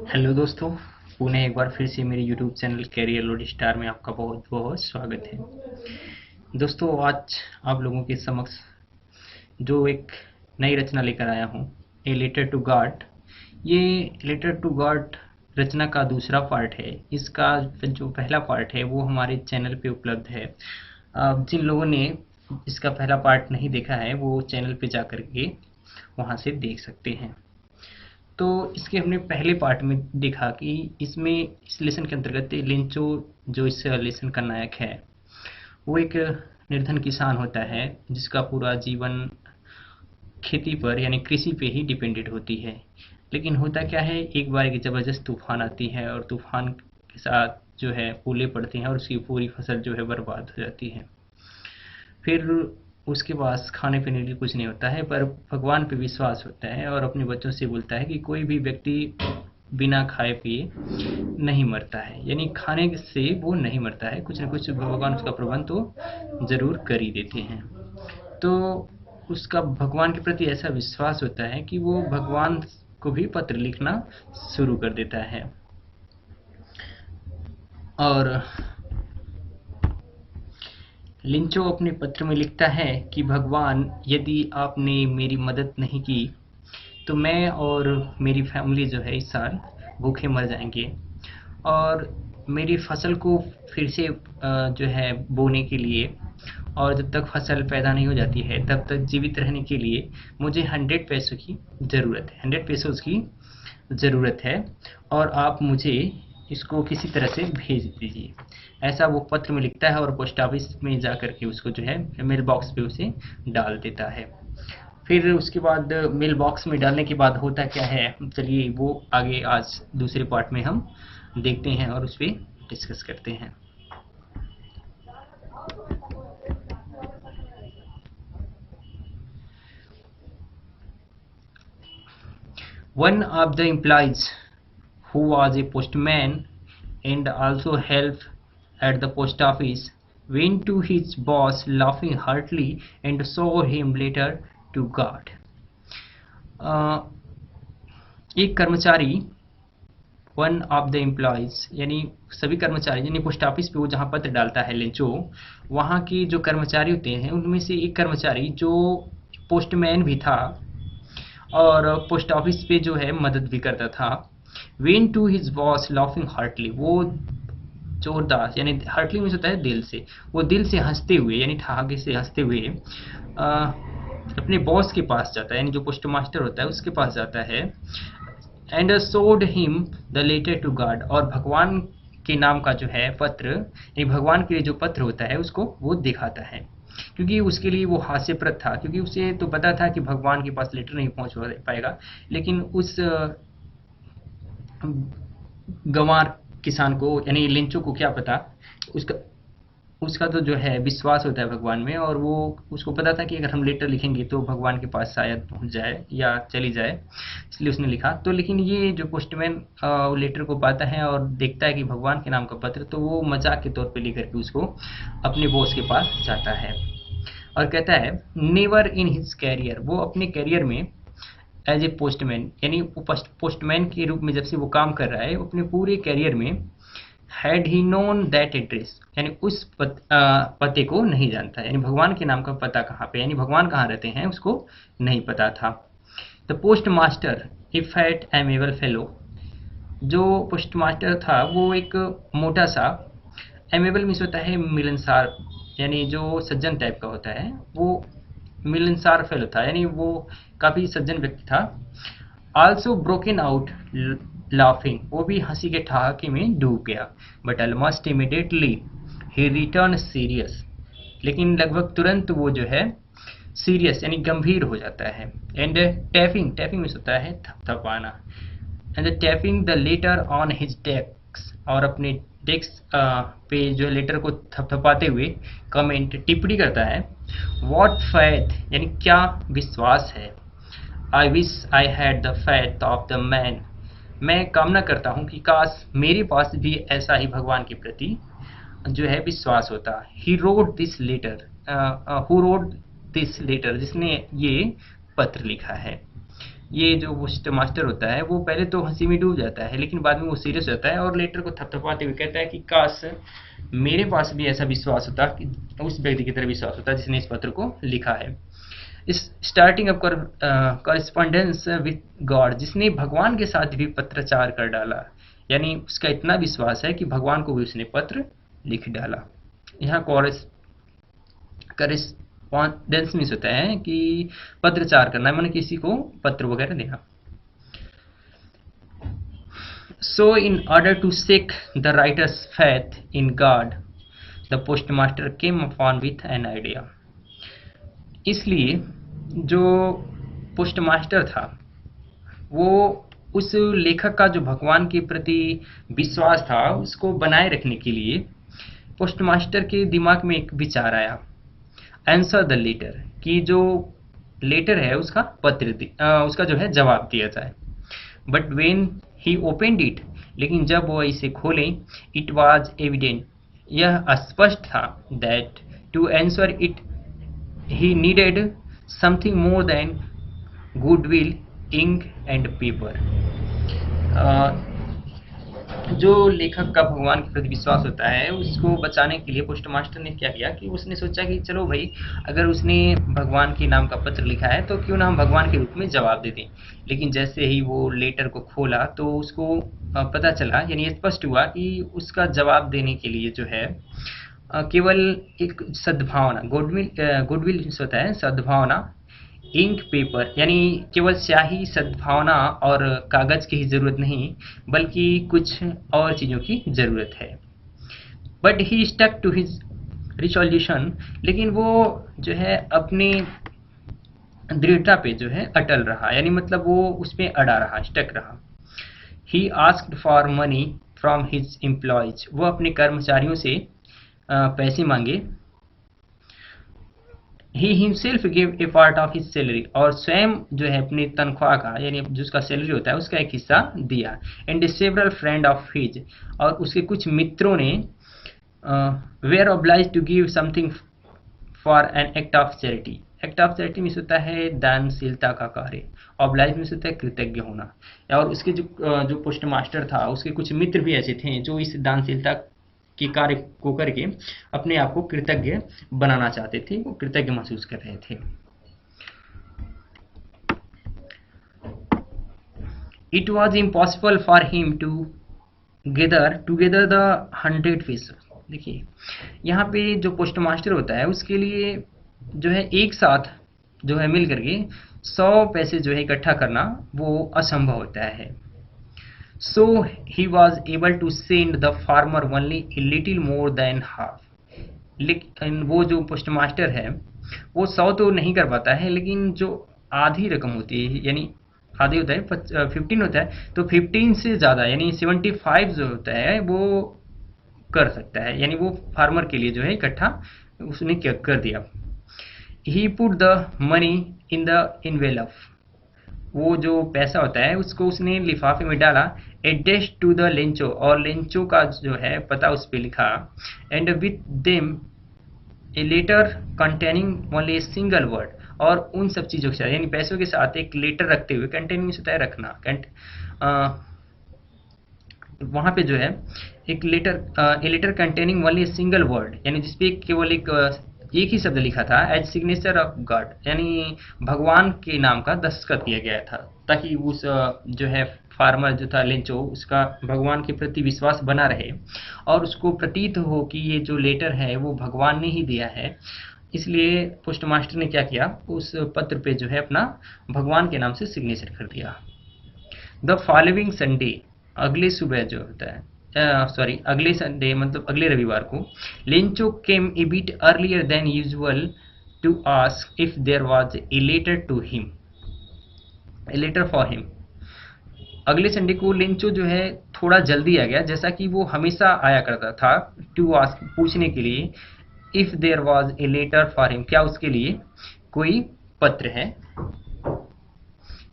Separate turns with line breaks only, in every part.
Hello दोस्तों, पुनः एक बार फिर से मेरे YouTube channel career load star में आपका बहुत बहुत स्वागत है। दोस्तों, आज आप लोगों के समक्ष जो एक नई रचना लेकर आया हूँ, ए लेटर टू गॉड। ये लेटर टू गॉड रचना का दूसरा पार्ट है। इसका जो पहला पार्ट है वो हमारे चैनल पे उपलब्ध है। जिन लोगों ने इसका पहला पार्ट नहीं देखा है वो चैनल पे जा करके वहाँ से देख सकते हैं। तो इसके हमने पहले पार्ट में देखा कि इसमें इस लेसन के अंतर्गत लिंचो जो इस लेसन का नायक है वो एक निर्धन किसान होता है जिसका पूरा जीवन खेती पर यानी कृषि पे ही डिपेंडेंट होती है। लेकिन होता क्या है, एक बार एक ज़बरदस्त तूफान आती है और तूफान के साथ जो है ओले पड़ते हैं और उसकी पूरी फसल जो है बर्बाद हो जाती है। फिर उसके पास खाने पीने के लिए कुछ नहीं होता है, पर भगवान पे विश्वास होता है और अपने बच्चों से बोलता है कि कोई भी व्यक्ति बिना खाए पिए नहीं मरता है, यानी खाने से वो नहीं मरता है, कुछ ना कुछ भगवान उसका प्रबंध तो ज़रूर कर ही देते हैं। तो उसका भगवान के प्रति ऐसा विश्वास होता है कि वो भगवान को भी पत्र लिखना शुरू कर देता है। और लिंचो अपने पत्र में लिखता है कि भगवान, यदि आपने मेरी मदद नहीं की तो मैं और मेरी फैमिली जो है इस साल भूखे मर जाएंगे और मेरी फसल को फिर से जो है बोने के लिए और जब तक फसल पैदा नहीं हो जाती है तब तक जीवित रहने के लिए मुझे 100 पैसों की ज़रूरत है, 100 पैसों की ज़रूरत है और आप मुझे इसको किसी तरह से भेज दीजिए। ऐसा वो पत्र में लिखता है और पोस्ट ऑफिस में जा कर के उसको जो है मेल बॉक्स पे उसे डाल देता है। फिर उसके बाद मेल बॉक्स में डालने के बाद होता क्या है, चलिए वो आगे आज दूसरे पार्ट में हम देखते हैं और उस पर डिस्कस करते हैं। One of the employees, who was a postman and also helped at the post office, went to his boss laughing heartily and saw him later to God. एक कर्मचारी, वन ऑफ द एम्प्लॉयज़ यानी सभी कर्मचारी, यानी post office पे वो जहाँ पत्र डालता है लेंचो, वहाँ की जो कर्मचारी होते हैं उनमें से एक कर्मचारी जो पोस्टमैन भी था और पोस्ट ऑफिस पे जो है मदद भी करता था, when to his boss laughing heartily, वो जोरदार यानी हार्टली मीन्स होता है दिल से, वो दिल से हंसते हुए यानी ठहाके से हंसते हुए अपने बॉस के पास जाता है, यानी जो पोस्ट मास्टर होता है उसके पास जाता है। And showed him the letter to God, और भगवान के नाम का जो है पत्र, यानी भगवान के लिए जो पत्र होता है उसको वो दिखाता है, क्योंकि उसके लिए वो हास्यप्रद था, क्योंकि उसे तो पता था कि भगवान के पास लेटर नहीं पहुंच पाएगा। लेकिन उस गंवार किसान को यानी लिंचो को क्या पता, उसका उसका तो जो है विश्वास होता है भगवान में, और वो उसको पता था कि अगर हम लेटर लिखेंगे तो भगवान के पास शायद पहुंच जाए या चली जाए, इसलिए उसने लिखा। तो लेकिन ये जो पोस्टमैन लेटर को पाता है और देखता है कि भगवान के नाम का पत्र, तो वो मजाक के तौर पे लेकर के उसको अपने बॉस के पास जाता है और कहता है, नेवर इन हिज कैरियर, वो अपने कैरियर में एज ए पोस्टमैन यानी पोस्टमैन के रूप में जब से वो काम कर रहा है, अपने पूरे कैरियर में had he known that address, यानी उस पते को नहीं जानता, यानी भगवान के नाम का पता कहाँ पे, यानी भगवान कहाँ रहते हैं उसको नहीं पता था। The post master a fat amiable fellow, जो पोस्ट मास्टर था वो एक मोटा सा, एमेबल मीन्स होता है मिलनसार, यानी जो सज्जन टाइप का होता है, वो मिलनसार फेलो था, यानी वो काफ़ी सज्जन व्यक्ति था। आल्सो ब्रोकन आउट लाफिंग, वो भी हंसी के ठहाके में डूब गया। But almost immediately he return serious, लेकिन लगभग तुरंत वो जो है सीरियस यानी गंभीर हो जाता है। एंड टैपिंग, टैपिंग में होता है थपथपाना, and tapping the letter on his desk, और अपने डेस्क पे जो लेटर को थपथपाते हुए कमेंट टिप्पणी करता है, व्हाट फैथ, यानी क्या विश्वास है। I wish I had the faith of the man, मैं कामना करता हूँ कि काश मेरे पास भी ऐसा ही भगवान के प्रति जो है विश्वास होता। He wrote this letter, who wrote this letter, जिसने ये पत्र लिखा है। ये जो पोस्ट मास्टर होता है वो पहले तो हंसी में डूब जाता है, लेकिन बाद में वो सीरियस होता है और लेटर को थपथपाते हुए कहता है कि काश मेरे पास भी ऐसा विश्वास होता, कि उस व्यक्ति की तरह विश्वास होता जिसने इस पत्र को लिखा है। इस starting up correspondence with God, जिसने भगवान के साथ भी पत्राचार कर डाला, यानी उसका इतना विश्वास है कि भगवान को भी उसने पत्र लिख डाला। यहाँ करेस्पॉन्डेंस मीन्स होता है कि पत्रचार करना, माने किसी को पत्र वगैरह देना। So in order to shake the writer's faith in God, the postmaster came upon with an idea. इसलिए जो पोस्टमास्टर था वो उस लेखक का जो भगवान के प्रति विश्वास था उसको बनाए रखने के लिए पोस्टमास्टर के दिमाग में एक विचार आया, आंसर द लेटर, कि जो लेटर है उसका उसका जो है जवाब दिया जाए। But when he opened it, लेकिन जब वो इसे खोले, इट वॉज एविडेंट, यह स्पष्ट था, that to answer it he needed something more than goodwill, ink and paper। जो लेखक का भगवान के प्रति विश्वास होता है उसको बचाने के लिए पोस्टमास्टर ने क्या किया कि उसने सोचा कि चलो भाई, अगर उसने भगवान के नाम का पत्र लिखा है तो क्यों ना हम भगवान के रूप में जवाब दे दें। लेकिन जैसे ही वो लेटर को खोला तो उसको पता चला, यानी स्पष्ट हुआ कि उसका जवाब देने के लिए जो है केवल एक सद्भावना, गुडविल होता है सद्भावना, इंक पेपर, यानी केवल स्याही, सद्भावना और कागज की ही जरूरत नहीं, बल्कि कुछ और चीज़ों की जरूरत है। But he stuck to his resolution, लेकिन वो जो है अपनी दृढ़ता पे जो है अटल रहा, यानी मतलब वो उस पर अड़ा रहा, स्टक रहा। He asked for money from his employees, वो अपने कर्मचारियों से पैसे मांगे। He himself give a part of his salary, और स्वयं जो है अपनी तनख्वाह का, यानी जो उसका सैलरी होता है उसका एक हिस्सा दिया। And several friend of his, और उसके कुछ मित्रों ने were oblige to give something for an act of charity. Act of charity में होता है दानशीलता का कार्य, ऑब्लाइज में होता है कृतज्ञ होना। और उसके जो पोस्ट मास्टर था उसके कुछ मित्र भी ऐसे थे जो इस दानशीलता के कार्य को करके अपने आप को कृतज्ञ बनाना चाहते थे, वो कृतज्ञ महसूस कर रहे थे। It was impossible for him to gather the 100 fish. देखिए यहाँ पे जो पोस्ट मास्टर होता है उसके लिए जो है एक साथ जो है मिल करके 100 पैसे जो है इकट्ठा करना वो असंभव होता है। So he was able to send the farmer only a little more than half। लेकिन वो जो पोस्टमास्टर है वो 100 तो नहीं कर पाता है, लेकिन जो आधी रकम होती है, यानी आधी होता है 15 होता है, तो 15 से ज़्यादा यानी 75 जो होता है वो कर सकता है, यानी वो फार्मर के लिए जो है इकट्ठा उसने क्या कर दिया। He put the money in the envelope, वो जो पैसा होता है उसको उसने लिफाफे में डाला। एड्रेस टू द लेंचो, और लेंचो का जो है पता उस पर लिखा। And with them a letter containing only a single word, और उन सब चीज़ों के साथ यानी पैसों के साथ एक लेटर रखते हुए, कंटेनिंग होता है रखना, वहाँ पे जो है एक a letter containing only a single word, यानी जिसपे केवल एक ही शब्द लिखा था, एज सिग्नेचर ऑफ गॉड, यानी भगवान के नाम का दस्तखत किया गया था, ताकि उस जो है फार्मर जो था लेंचो उसका भगवान के प्रति विश्वास बना रहे और उसको प्रतीत हो कि ये जो लेटर है वो भगवान ने ही दिया है। इसलिए पोस्ट मास्टर ने क्या किया, उस पत्र पे जो है अपना भगवान के नाम से सिग्नेचर कर दिया। द फॉलोइंग संडे, अगले सुबह जो होता है अगले संडे मतलब अगले रविवार को, Lencho came a bit earlier than usual to ask if there was a letter to him, a letter for him. अगले संडे को लेंचो जो है थोड़ा जल्दी आ गया, जैसा कि वो हमेशा आया करता था, टू आस्क पूछने के लिए, if there was a letter for him, क्या उसके लिए कोई पत्र है,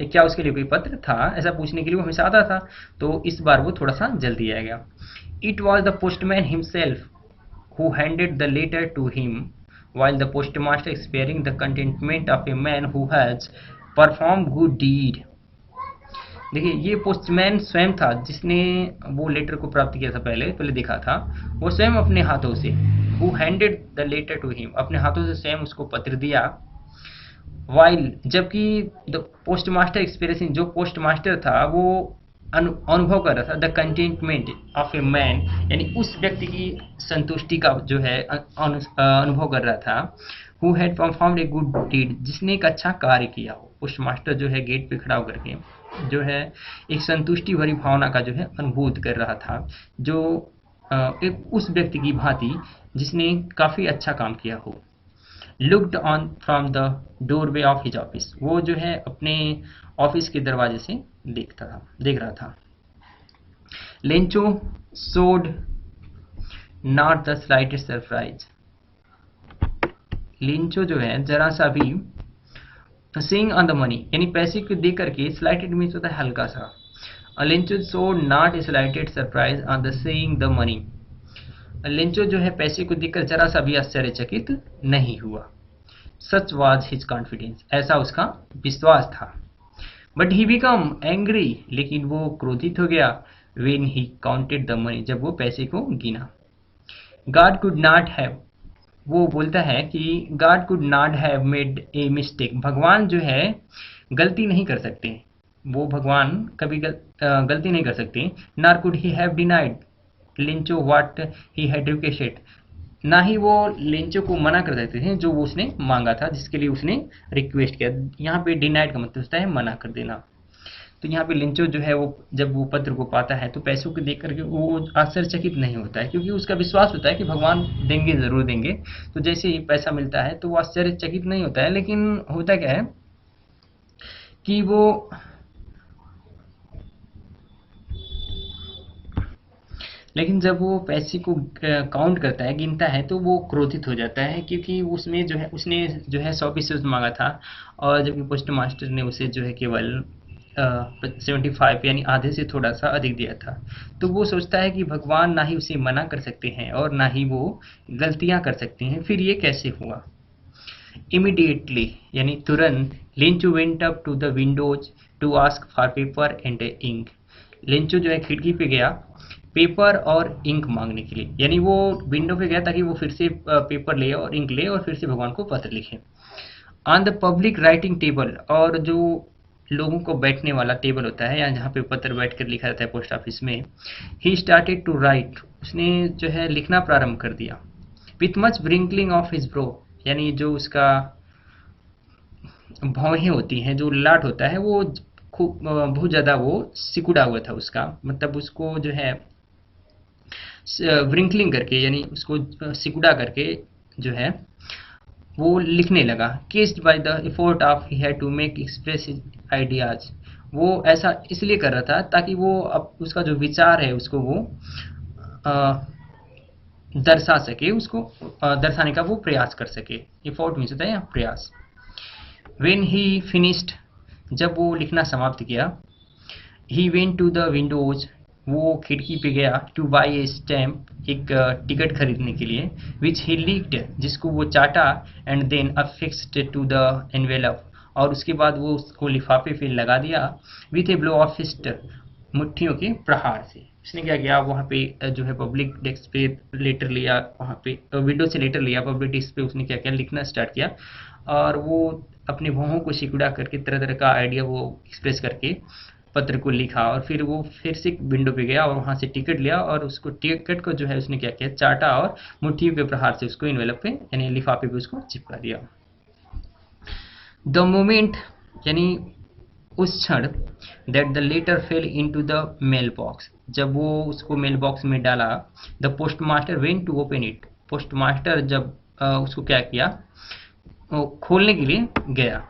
क्या उसके लिए कोई पत्र था, ऐसा पूछने के लिए वो हमेशा आता था। तो इस बार वो थोड़ा सा जल्दी आ गया। It was the postman himself who handed the letter to him, while the postmaster experiencing the contentment of a man who has performed good deed। देखिए ये पोस्टमैन स्वयं था जिसने वो लेटर को प्राप्त किया था, पहले पहले देखा था। वो स्वयं अपने हाथों से, who handed the letter to him, अपने हाथों से स्वयं उसको पत्र दिया। वाइल, जबकि द पोस्ट मास्टर एक्सपीरियंसिंग, जो पोस्ट मास्टर था वो अनुभव कर रहा था the contentment of a man, यानी उस व्यक्ति की संतुष्टि का जो है अनुभव कर रहा था। Who had performed a good deed, जिसने एक अच्छा कार्य किया हो। पोस्ट मास्टर जो है गेट पे खड़ा होकर के जो है एक संतुष्टि भरी भावना का जो है अनुभूत कर रहा था, जो एक उस व्यक्ति की भांति जिसने काफी अच्छा काम किया हो। Looked on from the doorway of his office, वो जो है अपने ऑफिस के दरवाजे से देख रहा था। Lencho showed not the slightest surprise, Lencho जो है जरा सा भी, सेइंग ऑन द मनी यानी पैसे को देख करके, स्लाइटेड मीन्स होता है हल्का सा, Lencho showed not slightest surprise on the seeing the money, Lencho जो है पैसे को देखकर जरा सा भी आश्चर्यचकित नहीं हुआ। सच वाज हिज कॉन्फिडेंस, ऐसा उसका विश्वास था। बट ही बिकम एंग्री, लेकिन वो क्रोधित हो गया। When he counted the money, जब वो पैसे को गिना। गॉड कुड नॉट हैव, वो बोलता है कि God could not have made a mistake, भगवान जो है गलती नहीं कर सकते, वो भगवान कभी गलती नहीं कर सकते। Nor could he have denied लिंचो what he had requested, ना ही वो लेंचो को मना कर देते थे जो वो उसने मांगा था, जिसके लिए उसने रिक्वेस्ट किया। यहाँ पे डिनाइड का मतलब होता है मना कर देना। तो यहाँ पे लेंचो जो है वो जब वो पत्र को पाता है तो पैसों को देख करके वो आश्चर्यचकित नहीं होता है, क्योंकि उसका विश्वास होता है कि भगवान देंगे, जरूर देंगे। तो जैसे ही पैसा मिलता है तो वो आश्चर्यचकित नहीं होता है, लेकिन होता क्या है कि वो लेकिन जब वो पैसे को काउंट करता है, गिनता है, तो वो क्रोधित हो जाता है, क्योंकि उसमें जो है उसने जो है 100 पीसेस मांगा था, और जबकि पोस्ट मास्टर ने उसे जो है केवल 75 यानी आधे से थोड़ा सा अधिक दिया था। तो वो सोचता है कि भगवान ना ही उसे मना कर सकते हैं और ना ही वो गलतियां कर सकते हैं, फिर ये कैसे हुआ। इमीडिएटली यानी तुरंत, Lencho went up to the windows to ask for paper and ink, Lencho जो है खिड़की पे गया पेपर और इंक मांगने के लिए, यानी वो विंडो पे गया ताकि वो फिर से पेपर ले और इंक ले और फिर से भगवान को पत्र लिखे। On the public writing table, और जो लोगों को बैठने वाला टेबल होता है या जहाँ पे पत्र बैठ कर लिखा जाता है पोस्ट ऑफिस में, ही स्टार्टेड टू राइट, उसने जो है लिखना प्रारंभ कर दिया। With much wrinkling of his brow, यानी जो उसका भौहें होती हैं, जो लाट होता है वो खूब बहुत ज़्यादा वो सिकुड़ा हुआ था उसका, मतलब उसको जो है व्रिंकलिंग करके यानी उसको सिकुड़ा करके जो है वो लिखने लगा। Caused by the effort of he had to make express his ideas, वो ऐसा इसलिए कर रहा था ताकि वो अब उसका जो विचार है उसको वो दर्शा सके, उसको दर्शाने का वो प्रयास कर सके। एफर्ट मीन्स होता है यहाँ प्रयास। व्हेन ही फिनिश्ड, जब वो लिखना समाप्त किया, he went to the windows, वो खिड़की पे गया, टू बाई ए स्टैम्प, एक टिकट खरीदने के लिए, विच ही लीक्ड, जिसको वो चाटा, and then affixed to the envelope, और उसके बाद वो उसको लिफाफे पे लगा दिया, with a blow of fist, मुट्ठियों के प्रहार से। उसने क्या किया, वहाँ पे जो है पब्लिक डेस्क पे लेटर लिया, वहाँ पे विंडो से लेटर लिया, पब्लिक डेस्क पे उसने क्या किया, लिखना स्टार्ट किया, और वो अपने भौहों को सिकुड़ा करके तरह तरह का आइडिया वो एक्सप्रेस करके पत्र को लिखा, और फिर वो फिर से विंडो पे गया और वहां से टिकट लिया, और उसको टिकट को जो है उसने क्या किया, चाटा और मुट्ठियों के प्रहार से उसको इन्वेलप पे यानी लिफाफे पे उसको चिपका दिया। द मोमेंट यानी उस क्षण, that the letter fell into the mailbox, जब वो उसको मेल बॉक्स में डाला, the post master went to open it, postmaster जब उसको क्या किया, खोलने के लिए गया।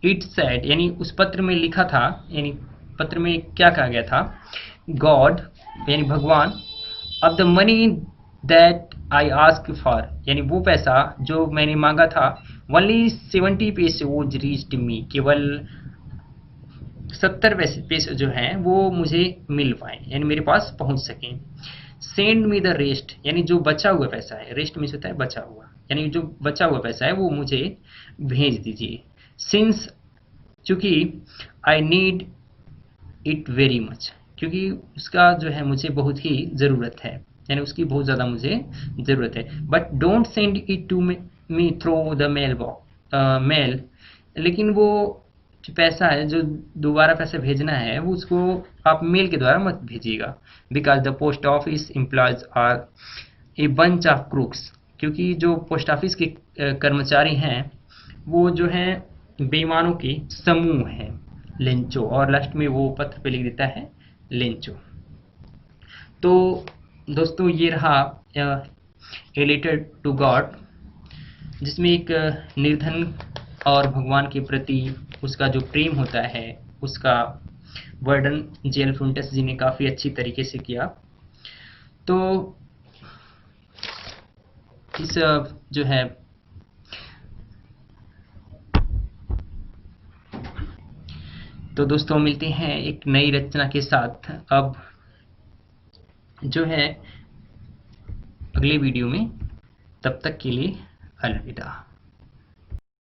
इट सेड, यानी उस पत्र में लिखा था, यानी पत्र में क्या कहा गया था, गॉड यानी भगवान, of the money that I ask for, यानी वो पैसा जो मैंने मांगा था, ओनली 70 पैसे वो रीच्ड मी, केवल 70 पैसे जो हैं वो मुझे मिल पाए, यानी मेरे पास पहुंच सकें। सेंड मी द रेस्ट, यानी जो बचा हुआ पैसा है, रेस्ट मीन्स होता है बचा हुआ, यानी जो बचा हुआ पैसा है वो मुझे भेज दीजिए। सिंस, चूंकि I need it very much, क्योंकि उसका जो है मुझे बहुत ही ज़रूरत है, यानी उसकी बहुत ज़्यादा मुझे ज़रूरत है। But don't send it to me through the mail. लेकिन वो जो पैसा है, जो दोबारा पैसे भेजना है, वो उसको आप मेल के द्वारा मत भेजिएगा। Because the post office employees are a bunch of crooks, क्योंकि जो पोस्ट ऑफिस के कर्मचारी हैं वो जो हैं बेईमानों की समूह है, लेंचो। और लास्ट में वो पत्र पे लिख देता है लेंचो। तो दोस्तों ये रहा ए लेटर टू गॉड, जिसमें एक निर्धन और भगवान के प्रति उसका जो प्रेम होता है उसका वर्णन जेल फ्रुंटस जी ने काफ़ी अच्छी तरीके से किया। तो इस जो है तो दोस्तों मिलते हैं एक नई रचना के साथ अब जो है अगले वीडियो में। तब तक के लिए अलविदा।